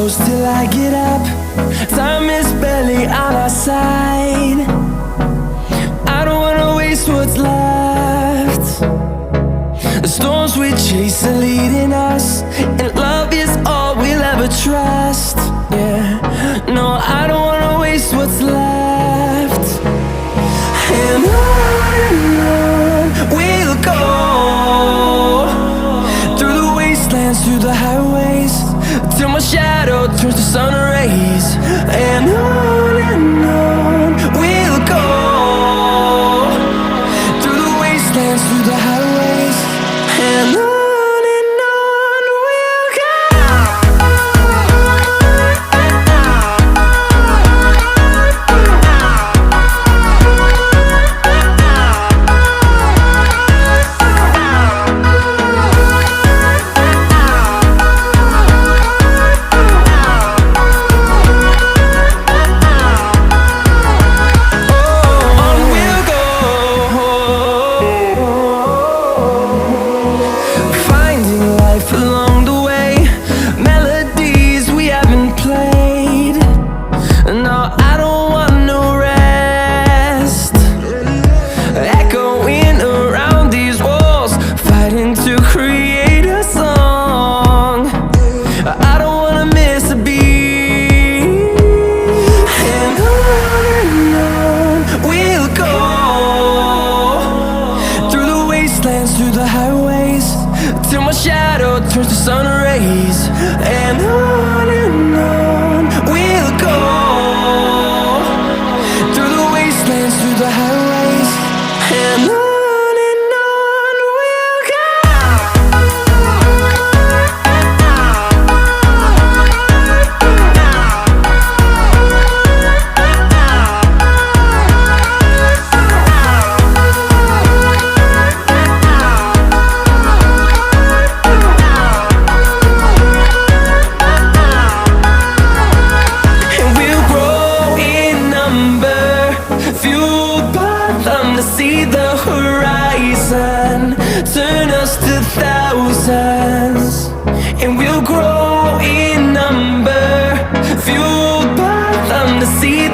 close till I get up. Time is barely on our side. I don't wanna waste what's left. The storms we chase are leading us, and love is all we'll ever trust. Yeah, no, I don't wanna waste what's left. And on we'll go, through the wastelands, through the highways, till my shadow turns to sun rays. And on we'll go, through the wastelands, through the highways, and on. Along the way, melodies we haven't played. No, I don't want no rest. Echoing around these walls, fighting to create a song. I don't wanna miss a beat. And on we'll go, through the wastelands, through the highways, till my shadow turns to sun rays. And on we'll go, through the wastelands, through the highways, and on we'll go. See the horizon, turn us to thousands, and we'll grow in number, fueled by them to see